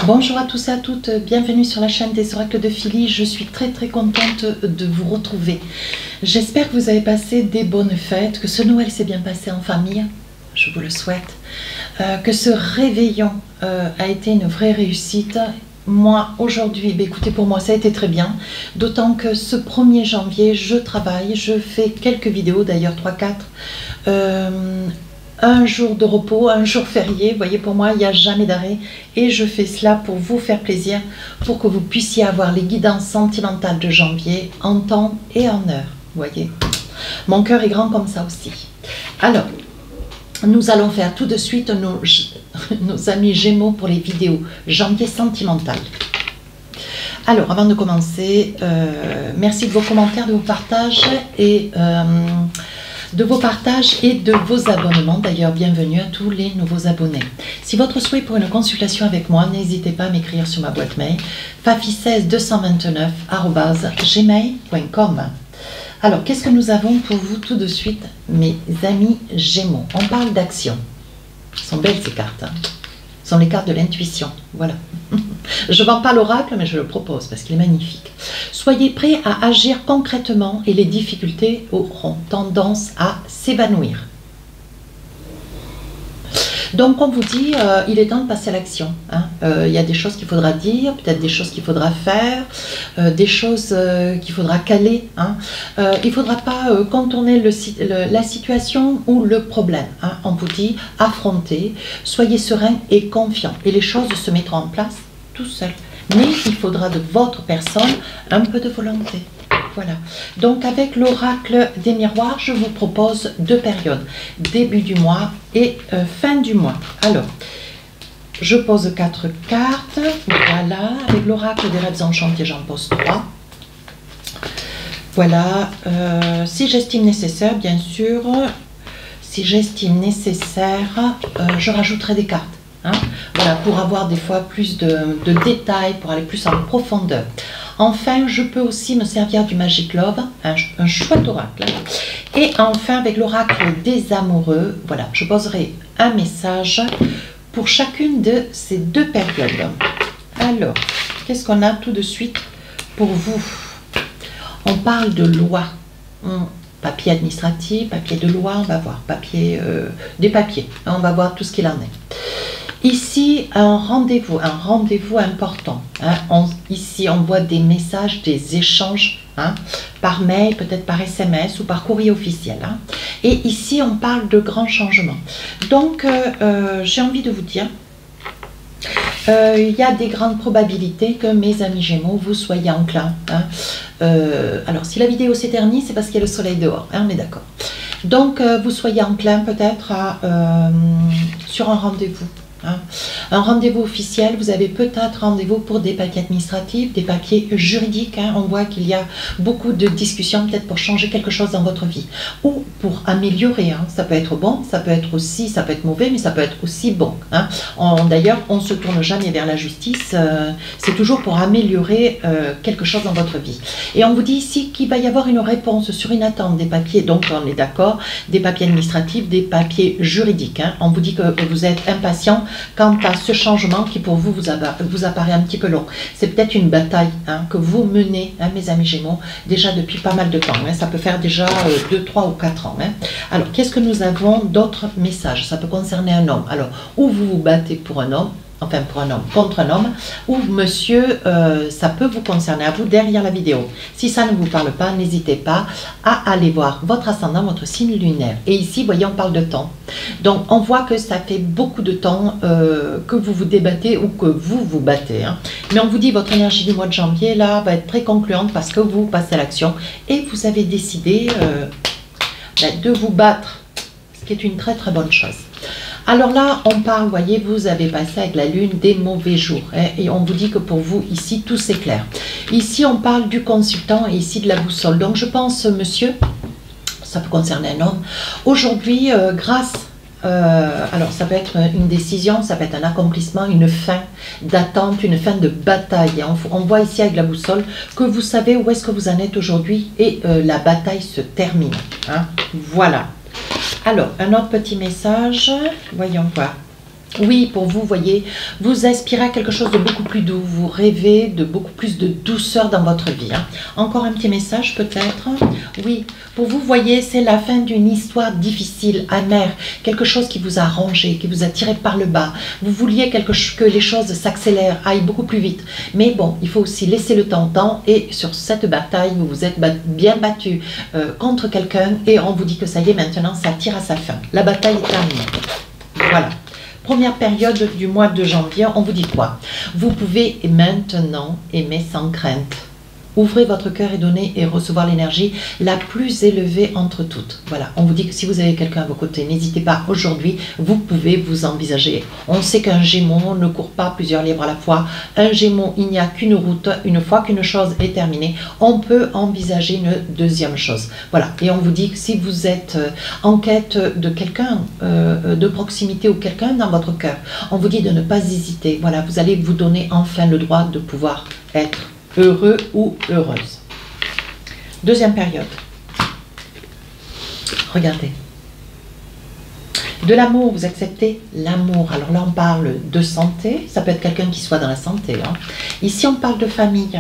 Bonjour à tous et à toutes, bienvenue sur la chaîne des oracles de Philly. Je suis très contente de vous retrouver. J'espère que vous avez passé des bonnes fêtes, que ce Noël s'est bien passé en famille, je vous le souhaite, que ce réveillon a été une vraie réussite. Moi aujourd'hui, écoutez, pour moi ça a été très bien, d'autant que ce 1er janvier je travaille, je fais quelques vidéos, d'ailleurs 3-4, un jour de repos, un jour férié, vous voyez, pour moi il n'y a jamais d'arrêt et je fais cela pour vous faire plaisir, pour que vous puissiez avoir les guidances sentimentales de janvier en temps et en heure, vous voyez. Mon cœur est grand comme ça aussi. Alors, nous allons faire tout de suite nos amis Gémeaux pour les vidéos janvier sentimental. Alors, avant de commencer, merci de vos commentaires, de vos partages et de vos abonnements. D'ailleurs, bienvenue à tous les nouveaux abonnés. Si votre souhait pour une consultation avec moi, n'hésitez pas à m'écrire sur ma boîte mail fafi16229@gmail.com. Alors, qu'est-ce que nous avons pour vous tout de suite, mes amis Gémeaux? On parle d'action. Elles sont belles ces cartes, hein. Ce sont les cartes de l'intuition, voilà. Je ne vends pas l'oracle, mais je le propose parce qu'il est magnifique. Soyez prêts à agir concrètement et les difficultés auront tendance à s'évanouir. Donc on vous dit, il est temps de passer à l'action. Hein. Il y a des choses qu'il faudra dire, peut-être des choses qu'il faudra faire, des choses qu'il faudra caler. Hein. Il ne faudra pas contourner la situation ou le problème. Hein. On vous dit, affrontez, soyez serein et confiant. Et les choses se mettront en place tout seul. Mais il faudra de votre personne un peu de volonté. Voilà. Donc avec l'oracle des miroirs, je vous propose deux périodes. Début du mois et fin du mois. Alors, je pose 4 cartes. Voilà. Avec l'oracle des rêves enchantés, j'en pose 3. Voilà. Si j'estime nécessaire, bien sûr, si j'estime nécessaire, je rajouterai des cartes. Hein, voilà, pour avoir des fois plus de détails, pour aller plus en profondeur. Enfin, je peux aussi me servir du Magic Love, un chouette oracle. Et enfin, avec l'oracle des amoureux, voilà, je poserai un message pour chacune de ces deux périodes. Alors, qu'est-ce qu'on a tout de suite pour vous? On parle de loi. Papier administratif, papier de loi, on va voir, des papiers, on va voir tout ce qu'il en est. Ici, un rendez-vous important. Hein. Ici, on voit des messages, des échanges, hein, par mail, peut-être par SMS ou par courrier officiel. Hein. Et ici, on parle de grands changements. Donc, j'ai envie de vous dire, il y a des grandes probabilités que mes amis Gémeaux, vous soyez enclins. Hein. Alors, si la vidéo s'éternise, c'est parce qu'il y a le soleil dehors, hein, on est d'accord. Donc, vous soyez enclin peut-être sur un rendez-vous. Hein. Un rendez-vous officiel, vous avez peut-être rendez-vous pour des papiers administratifs, des papiers juridiques. Hein. On voit qu'il y a beaucoup de discussions peut-être pour changer quelque chose dans votre vie ou pour améliorer. Hein. Ça peut être bon, ça peut être mauvais, mais ça peut être aussi bon. Hein. D'ailleurs, on ne se tourne jamais vers la justice, c'est toujours pour améliorer quelque chose dans votre vie. Et on vous dit ici qu'il va y avoir une réponse sur une attente des papiers, donc on est d'accord, des papiers administratifs, des papiers juridiques. Hein. On vous dit que vous êtes impatient quant à ce changement qui pour vous apparaît un petit peu long. C'est peut-être une bataille, hein, que vous menez, hein, mes amis Gémeaux, déjà depuis pas mal de temps. Hein. Ça peut faire déjà 2, 3 ou 4 ans. Hein. Alors, qu'est-ce que nous avons d'autres messages? Ça peut concerner un homme. Alors, ou vous vous battez pour un homme, enfin pour un homme, contre un homme, ou monsieur, ça peut vous concerner à vous derrière la vidéo. Si ça ne vous parle pas, n'hésitez pas à aller voir votre ascendant, votre signe lunaire. Et ici, vous voyez, on parle de temps. Donc, on voit que ça fait beaucoup de temps que vous vous débattez ou que vous vous battez. Hein. Mais on vous dit, votre énergie du mois de janvier, là, va être très concluante parce que vous passez à l'action et vous avez décidé de vous battre, ce qui est une très bonne chose. Alors là, on parle, vous voyez, vous avez passé avec la lune des mauvais jours. Hein, et on vous dit que pour vous, ici, tout s'éclaire. Ici, on parle du consultant et ici de la boussole. Donc, je pense, monsieur, ça peut concerner un homme. Aujourd'hui, grâce, alors ça peut être une décision, ça peut être un accomplissement, une fin d'attente, une fin de bataille. On voit ici avec la boussole que vous savez où est-ce que vous en êtes aujourd'hui et la bataille se termine. Hein, voilà. Alors, un autre petit message, voyons voir. Oui, pour vous, voyez, vous aspirez à quelque chose de beaucoup plus doux, vous rêvez de beaucoup plus de douceur dans votre vie. Hein. Encore un petit message peut-être. Oui, pour vous, voyez, c'est la fin d'une histoire difficile, amère, quelque chose qui vous a rongé, qui vous a tiré par le bas. Vous vouliez que les choses s'accélèrent, aillent beaucoup plus vite. Mais bon, il faut aussi laisser le temps au temps et sur cette bataille, vous vous êtes bien battu contre quelqu'un et on vous dit que ça y est, maintenant, ça tire à sa fin. La bataille est terminée. Voilà. Première période du mois de janvier, on vous dit quoi? Vous pouvez maintenant aimer sans crainte. Ouvrez votre cœur et donnez et recevoir l'énergie la plus élevée entre toutes. Voilà, on vous dit que si vous avez quelqu'un à vos côtés, n'hésitez pas aujourd'hui, vous pouvez vous envisager. On sait qu'un Gémeaux ne court pas plusieurs livres à la fois. Un Gémeaux, il n'y a qu'une route. Une fois qu'une chose est terminée, on peut envisager une deuxième chose. Voilà, et on vous dit que si vous êtes en quête de quelqu'un de proximité ou quelqu'un dans votre cœur, on vous dit de ne pas hésiter. Voilà, vous allez vous donner enfin le droit de pouvoir être heureux ou heureuse. Deuxième période. Regardez. De l'amour, vous acceptez l'amour. Alors là, on parle de santé. Ça peut être quelqu'un qui soit dans la santé. Hein. Ici, on parle de famille.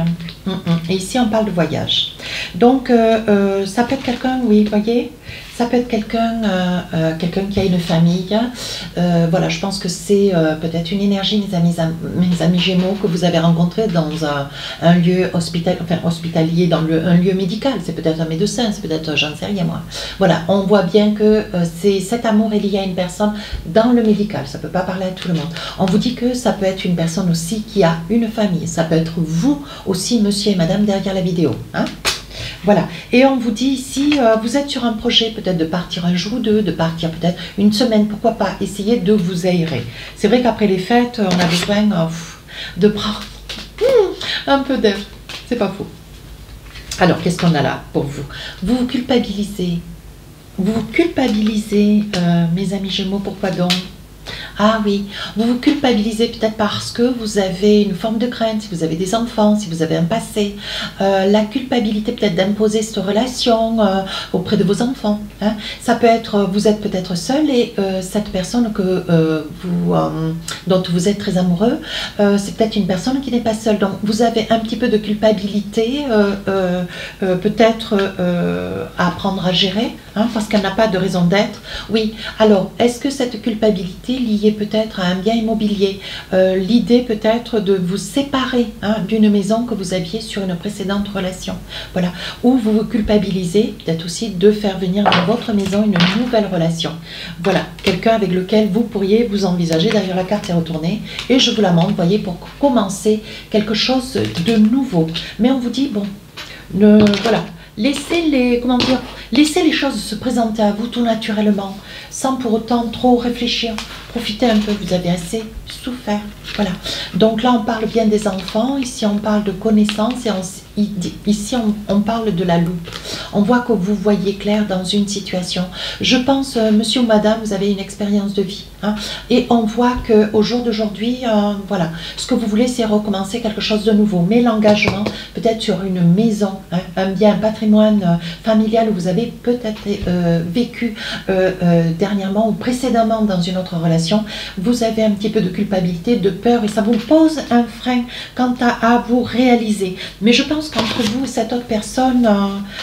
Et ici, on parle de voyage. Donc, ça peut être quelqu'un, oui, voyez, ça peut être quelqu'un qui a une famille. Voilà, je pense que c'est peut-être une énergie, mes amis Gémeaux, que vous avez rencontré dans un lieu hospitalier, dans un lieu médical. C'est peut-être un médecin, c'est peut-être, j'en sais rien moi. Voilà, on voit bien que cet amour est lié à une personne dans le médical. Ça ne peut pas parler à tout le monde. On vous dit que ça peut être une personne aussi qui a une famille. Ça peut être vous aussi, monsieur et madame, derrière la vidéo. Hein? Voilà, et on vous dit ici, vous êtes sur un projet peut-être de partir un jour ou deux, de partir peut-être une semaine, pourquoi pas, essayez de vous aérer. C'est vrai qu'après les fêtes, on a besoin de prendre un peu d'air, c'est pas faux. Alors, qu'est-ce qu'on a là pour vous? Vous vous culpabilisez, mes amis Gémeaux, pourquoi donc? Ah oui, vous vous culpabilisez peut-être parce que vous avez une forme de crainte, si vous avez des enfants, si vous avez un passé. La culpabilité peut-être d'imposer cette relation auprès de vos enfants. Hein. Ça peut être, vous êtes peut-être seul et cette personne dont vous êtes très amoureux, c'est peut-être une personne qui n'est pas seule. Donc vous avez un petit peu de culpabilité peut-être à apprendre à gérer, hein, parce qu'elle n'a pas de raison d'être. Oui, alors est-ce que cette culpabilité liée peut-être à un bien immobilier, l'idée peut-être de vous séparer hein, d'une maison que vous aviez sur une précédente relation, voilà, ou vous vous culpabilisez peut-être aussi de faire venir dans votre maison une nouvelle relation, voilà, quelqu'un avec lequel vous pourriez vous envisager. D'ailleurs la carte est retournée et je vous la montre, voyez, pour commencer quelque chose de nouveau. Mais on vous dit bon, voilà, laissez les choses se présenter à vous tout naturellement, sans pour autant trop réfléchir. Profitez un peu, vous avez assez souffert. Voilà. Donc là, on parle bien des enfants. Ici, on parle de connaissances. Et ici, on parle de la loupe. On voit que vous voyez clair dans une situation. Je pense, monsieur ou madame, vous avez une expérience de vie. Hein, et on voit qu'au jour d'aujourd'hui, voilà, ce que vous voulez, c'est recommencer quelque chose de nouveau. Mais l'engagement, peut-être sur une maison, hein, un bien, un patrimoine familial où vous avez peut-être vécu dernièrement ou précédemment dans une autre relation, vous avez un petit peu de culpabilité, de peur et ça vous pose un frein quant à vous réaliser. Mais je pense qu'entre vous et cette autre personne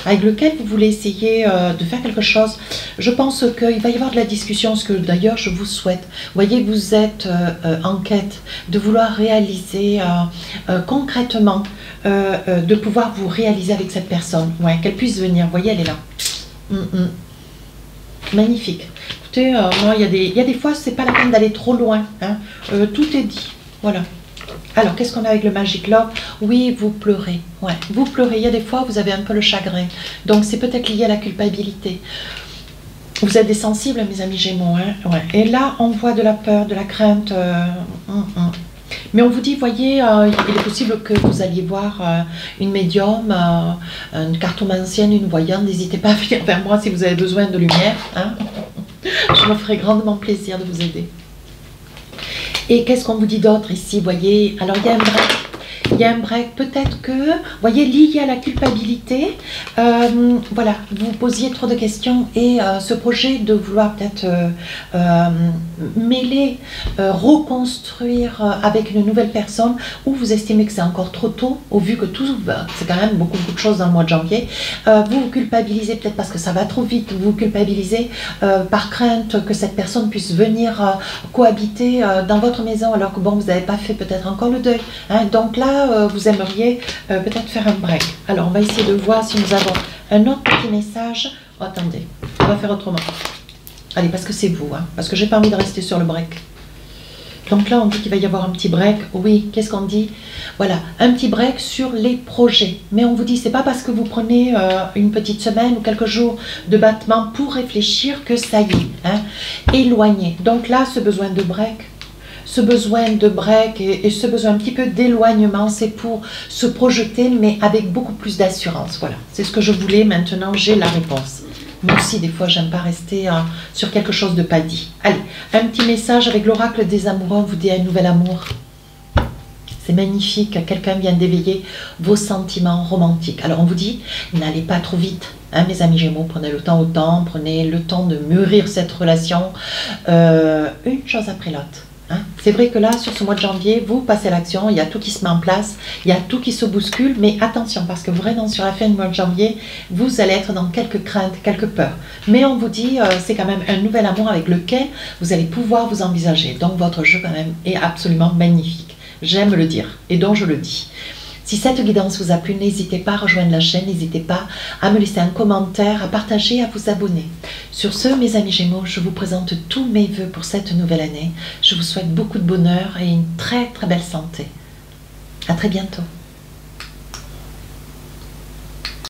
avec laquelle vous voulez essayer de faire quelque chose, je pense qu'il va y avoir de la discussion, ce que d'ailleurs je vous souhaite. Vous voyez, vous êtes en quête de vouloir réaliser concrètement, de pouvoir vous réaliser avec cette personne, ouais, qu'elle puisse venir. Vous voyez, elle est là. Magnifique. Écoutez, moi, il y a des fois, c'est pas la peine d'aller trop loin. Hein. Tout est dit. Voilà. Alors, qu'est-ce qu'on a avec le Magic Love? Oui, vous pleurez. Ouais, vous pleurez. Il y a des fois, vous avez un peu le chagrin. Donc, c'est peut-être lié à la culpabilité. Vous êtes des sensibles, mes amis Gémeaux. Hein. Ouais. Et là, on voit de la peur, de la crainte. Mais on vous dit, voyez, il est possible que vous alliez voir une médium, une cartomancienne, une voyante. N'hésitez pas à venir vers moi si vous avez besoin de lumière. Hein. Je me ferai grandement plaisir de vous aider. Et qu'est-ce qu'on vous dit d'autre ici, voyez? Alors, il y a un il y a un break, peut-être que, vous voyez, lié à la culpabilité, voilà, vous posiez trop de questions et ce projet de vouloir peut-être mêler, reconstruire avec une nouvelle personne, ou vous estimez que c'est encore trop tôt, au vu que tout, c'est quand même beaucoup de choses dans le mois de janvier, vous vous culpabilisez peut-être parce que ça va trop vite, vous vous culpabilisez par crainte que cette personne puisse venir cohabiter dans votre maison alors que bon, vous n'avez pas fait peut-être encore le deuil. Hein. Donc là, vous aimeriez peut-être faire un break. Alors, on va essayer de voir si nous avons un autre petit message. Oh, attendez, on va faire autrement. Allez, parce que c'est vous, hein, parce que j'ai pas envie de rester sur le break. Donc là, on dit qu'il va y avoir un petit break. Oui, qu'est-ce qu'on dit? Voilà, un petit break sur les projets. Mais on vous dit, c'est pas parce que vous prenez une petite semaine ou quelques jours de battement pour réfléchir que ça y est. Hein, éloigné. Donc là, ce besoin de break, et ce besoin un petit peu d'éloignement, c'est pour se projeter, mais avec beaucoup plus d'assurance. Voilà, c'est ce que je voulais. Maintenant, j'ai la réponse. Moi aussi, des fois, j'aime pas rester sur quelque chose de pas dit. Allez, un petit message avec l'oracle des amoureux, on vous dit un nouvel amour. C'est magnifique, quelqu'un vient d'éveiller vos sentiments romantiques. Alors, on vous dit, n'allez pas trop vite, hein, mes amis Gémeaux, prenez le temps au temps, prenez le temps de mûrir cette relation, une chose après l'autre. Hein. C'est vrai que là, sur ce mois de janvier, vous passez à l'action, il y a tout qui se met en place, il y a tout qui se bouscule, mais attention, parce que vraiment, sur la fin du mois de janvier, vous allez être dans quelques craintes, quelques peurs. Mais on vous dit, c'est quand même un nouvel amour avec lequel vous allez pouvoir vous envisager. Donc, votre jeu, quand même, est absolument magnifique. J'aime le dire, et donc je le dis. Si cette guidance vous a plu, n'hésitez pas à rejoindre la chaîne, n'hésitez pas à me laisser un commentaire, à partager, à vous abonner. Sur ce, mes amis Gémeaux, je vous présente tous mes vœux pour cette nouvelle année. Je vous souhaite beaucoup de bonheur et une très très belle santé. À très bientôt.